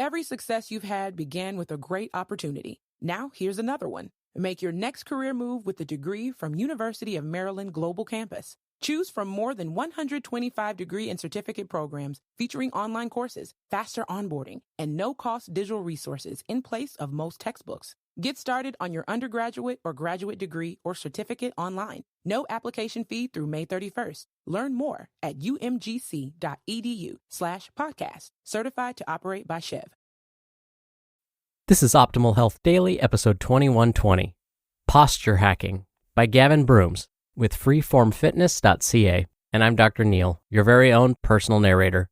Every success you've had began with a great opportunity. Now, here's another one. Make your next career move with a degree from University of Maryland Global Campus. Choose from more than 125 degree and certificate programs featuring online courses, faster onboarding, and no-cost digital resources in place of most textbooks. Get started on your undergraduate or graduate degree or certificate online. No application fee through May 31st. Learn more at umgc.edu/podcast. Certified to operate by Chev. This is Optimal Health Daily, episode 2120, Posture Hacking by Gavin Broomes with freeformfitness.ca, and I'm Dr. Neil, your very own personal narrator.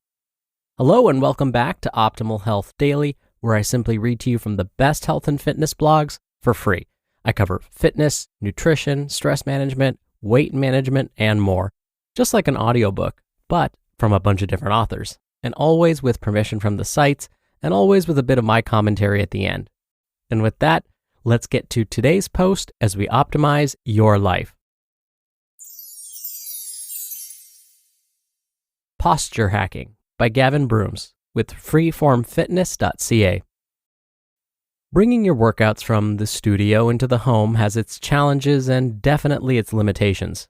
Hello and welcome back to Optimal Health Daily, where I simply read to you from the best health and fitness blogs for free. I cover fitness, nutrition, stress management, weight management, and more, just like an audiobook, but from a bunch of different authors, and always with permission from the sites, and always with a bit of my commentary at the end. And with that, let's get to today's post as we optimize your life. Posture Hacking by Gavin Broomes with freeformfitness.ca. Bringing your workouts from the studio into the home has its challenges and definitely its limitations.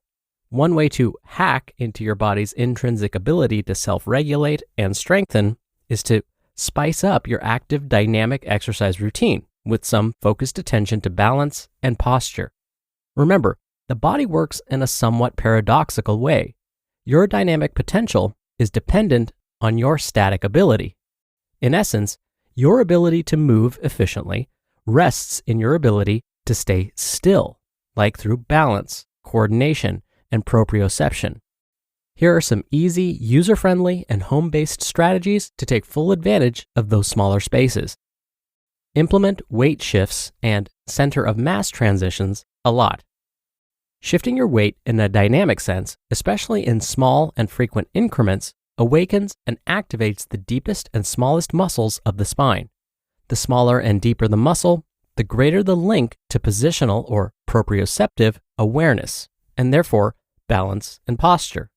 One way to hack into your body's intrinsic ability to self-regulate and strengthen is to spice up your active dynamic exercise routine with some focused attention to balance and posture. Remember, the body works in a somewhat paradoxical way. Your dynamic potential is dependent on your static ability. In essence, your ability to move efficiently rests in your ability to stay still, like through balance, coordination, and proprioception. Here are some easy, user-friendly, and home-based strategies to take full advantage of those smaller spaces. Implement weight shifts and center of mass transitions a lot. Shifting your weight in a dynamic sense, especially in small and frequent increments, awakens and activates the deepest and smallest muscles of the spine. The smaller and deeper the muscle, the greater the link to positional or proprioceptive awareness, and therefore balance and posture.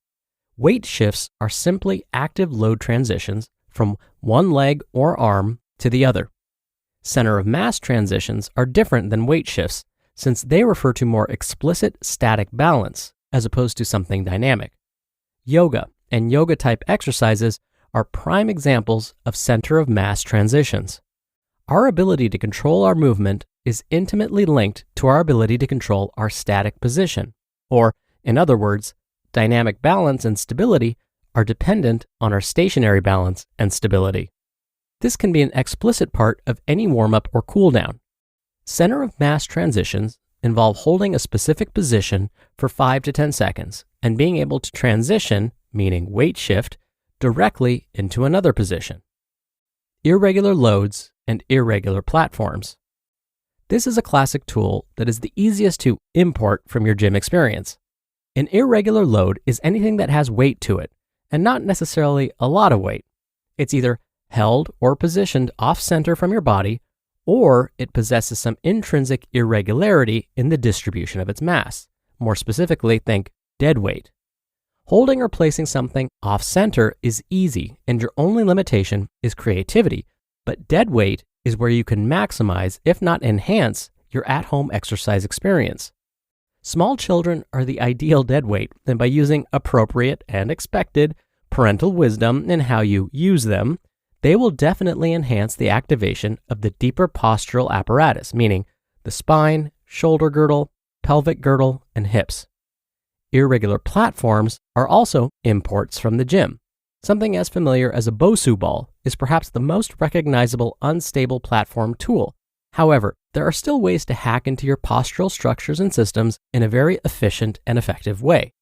Weight shifts are simply active load transitions from one leg or arm to the other. Center of mass transitions are different than weight shifts since they refer to more explicit static balance as opposed to something dynamic. Yoga and yoga-type exercises are prime examples of center of mass transitions. Our ability to control our movement is intimately linked to our ability to control our static position, or, in other words, dynamic balance and stability are dependent on our stationary balance and stability. This can be an explicit part of any warm-up or cool-down. Center of mass transitions involve holding a specific position for 5 to 10 seconds and being able to transition, meaning weight shift, directly into another position. Irregular loads and irregular platforms. This is a classic tool that is the easiest to import from your gym experience. An irregular load is anything that has weight to it, and not necessarily a lot of weight. It's either held or positioned off-center from your body, or it possesses some intrinsic irregularity in the distribution of its mass. More specifically, think dead weight. Holding or placing something off-center is easy, and your only limitation is creativity, but dead weight is where you can maximize, if not enhance, your at-home exercise experience. Small children are the ideal dead weight, and by using appropriate and expected parental wisdom in how you use them, they will definitely enhance the activation of the deeper postural apparatus, meaning the spine, shoulder girdle, pelvic girdle, and hips. Irregular platforms are also imports from the gym. Something as familiar as a Bosu ball is perhaps the most recognizable unstable platform tool. However, there are still ways to hack into your postural structures and systems in a very efficient and effective way.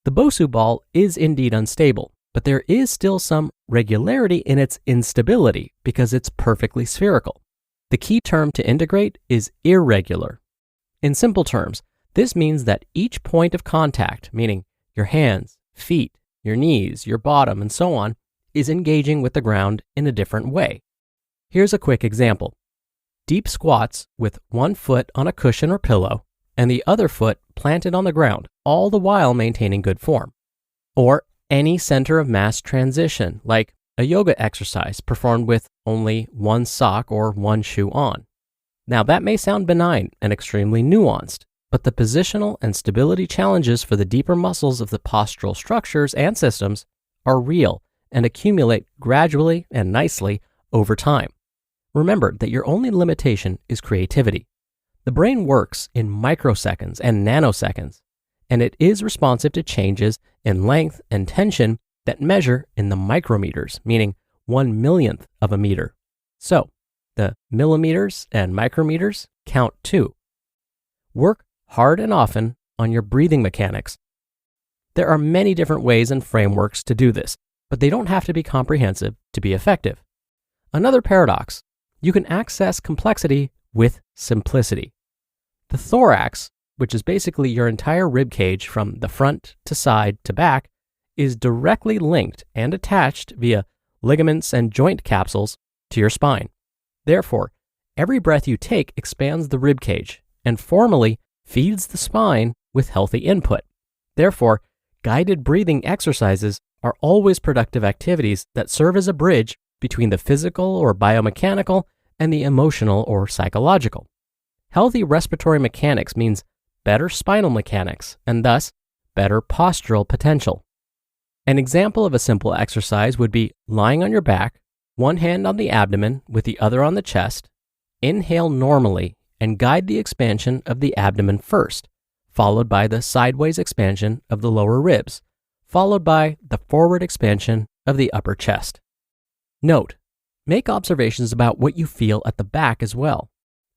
The Bosu ball is indeed unstable, but there is still some regularity in its instability because it's perfectly spherical. The key term to integrate is irregular. In simple terms, this means that each point of contact, meaning your hands, feet, your knees, your bottom, and so on, is engaging with the ground in a different way. Here's a quick example. Deep squats with one foot on a cushion or pillow and the other foot planted on the ground, all the while maintaining good form. Or any center of mass transition, like a yoga exercise performed with only one sock or one shoe on. Now, that may sound benign and extremely nuanced, but the positional and stability challenges for the deeper muscles of the postural structures and systems are real and accumulate gradually and nicely over time. Remember that your only limitation is creativity. The brain works in microseconds and nanoseconds, and it is responsive to changes in length and tension that measure in the micrometers, meaning 1/1,000,000th of a meter. So, the millimeters and micrometers count too. Work hard and often on your breathing mechanics. There are many different ways and frameworks to do this, but they don't have to be comprehensive to be effective. Another paradox: you can access complexity with simplicity. The thorax, which is basically your entire rib cage from the front to side to back, is directly linked and attached via ligaments and joint capsules to your spine. Therefore, every breath you take expands the rib cage and formally feeds the spine with healthy input. Therefore, guided breathing exercises are always productive activities that serve as a bridge between the physical or biomechanical and the emotional or psychological. Healthy respiratory mechanics means better spinal mechanics and thus better postural potential. An example of a simple exercise would be lying on your back, one hand on the abdomen with the other on the chest. Inhale normally and guide the expansion of the abdomen first, followed by the sideways expansion of the lower ribs, followed by the forward expansion of the upper chest. Note: make observations about what you feel at the back as well.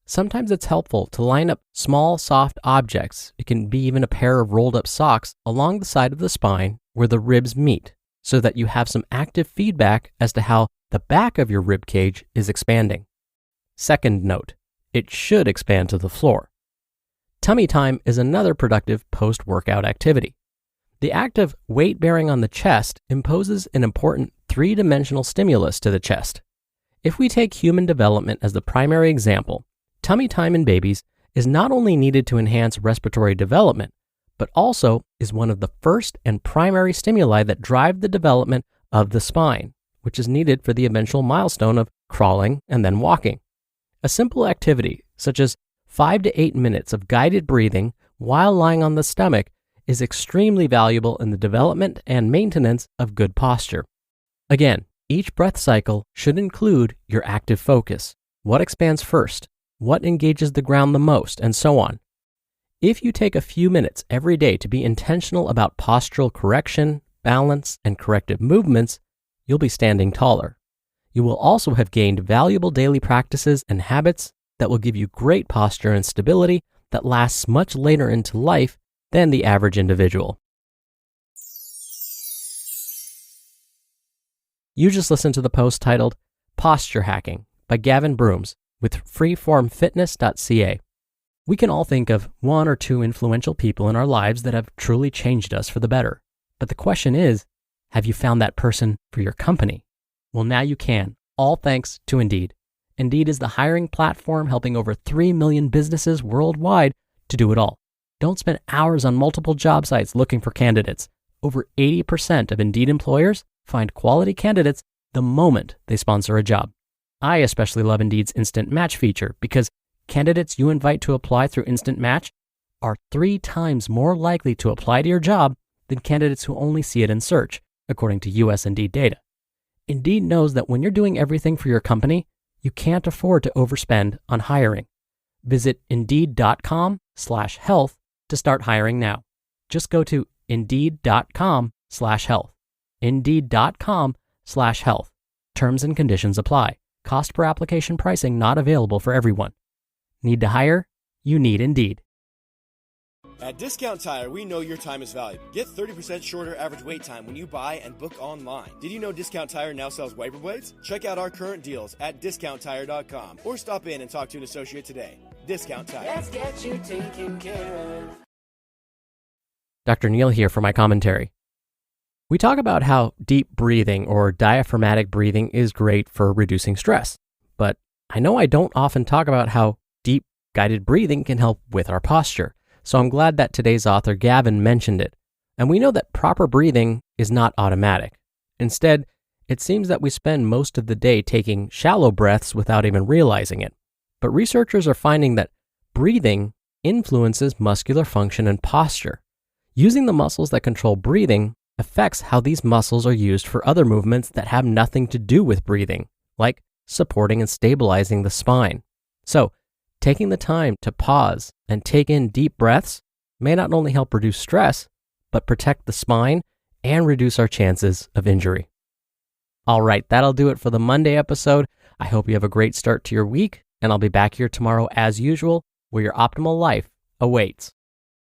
Sometimes it's helpful to line up small, soft objects, it can be even a pair of rolled up socks, along the side of the spine where the ribs meet, so that you have some active feedback as to how the back of your rib cage is expanding. Second note: it should expand to the floor. Tummy time is another productive post-workout activity. The act of weight bearing on the chest imposes an important three-dimensional stimulus to the chest. If we take human development as the primary example, tummy time in babies is not only needed to enhance respiratory development, but also is one of the first and primary stimuli that drive the development of the spine, which is needed for the eventual milestone of crawling and then walking. A simple activity, such as 5 to 8 minutes of guided breathing while lying on the stomach, is extremely valuable in the development and maintenance of good posture. Again, each breath cycle should include your active focus. What expands first? What engages the ground the most? And so on. If you take a few minutes every day to be intentional about postural correction, balance, and corrective movements, you'll be standing taller. You will also have gained valuable daily practices and habits that will give you great posture and stability that lasts much later into life than the average individual. You just listened to the post titled Posture Hacking by Gavin Broomes with freeformfitness.ca. We can all think of one or two influential people in our lives that have truly changed us for the better. But the question is, have you found that person for your company? Well, now you can, all thanks to Indeed. Indeed is the hiring platform helping over 3 million businesses worldwide to do it all. Don't spend hours on multiple job sites looking for candidates. Over 80% of Indeed employers find quality candidates the moment they sponsor a job. I especially love Indeed's Instant Match feature because candidates you invite to apply through Instant Match are 3 times more likely to apply to your job than candidates who only see it in search, according to US Indeed data. Indeed knows that when you're doing everything for your company, you can't afford to overspend on hiring. Visit Indeed.com/health to start hiring now. Just go to Indeed.com/health. Indeed.com/health. Terms and conditions apply. Cost per application pricing not available for everyone. Need to hire? You need Indeed. At Discount Tire, we know your time is valuable. Get 30% shorter average wait time when you buy and book online. Did you know Discount Tire now sells wiper blades? Check out our current deals at discounttire.com or stop in and talk to an associate today. Discount Tire. Let's get you taken care of. Dr. Neil here for my commentary. We talk about how deep breathing or diaphragmatic breathing is great for reducing stress, but I know I don't often talk about how deep guided breathing can help with our posture. So I'm glad that today's author, Gavin, mentioned it. And we know that proper breathing is not automatic. Instead, It seems that we spend most of the day taking shallow breaths without even realizing it. But researchers are finding that breathing influences muscular function and posture. Using the muscles that control breathing affects how these muscles are used for other movements that have nothing to do with breathing, like supporting and stabilizing the spine. So, taking the time to pause and take in deep breaths may not only help reduce stress, but protect the spine and reduce our chances of injury. All right, that'll do it for the Monday episode. I hope you have a great start to your week, and I'll be back here tomorrow as usual, where your optimal life awaits.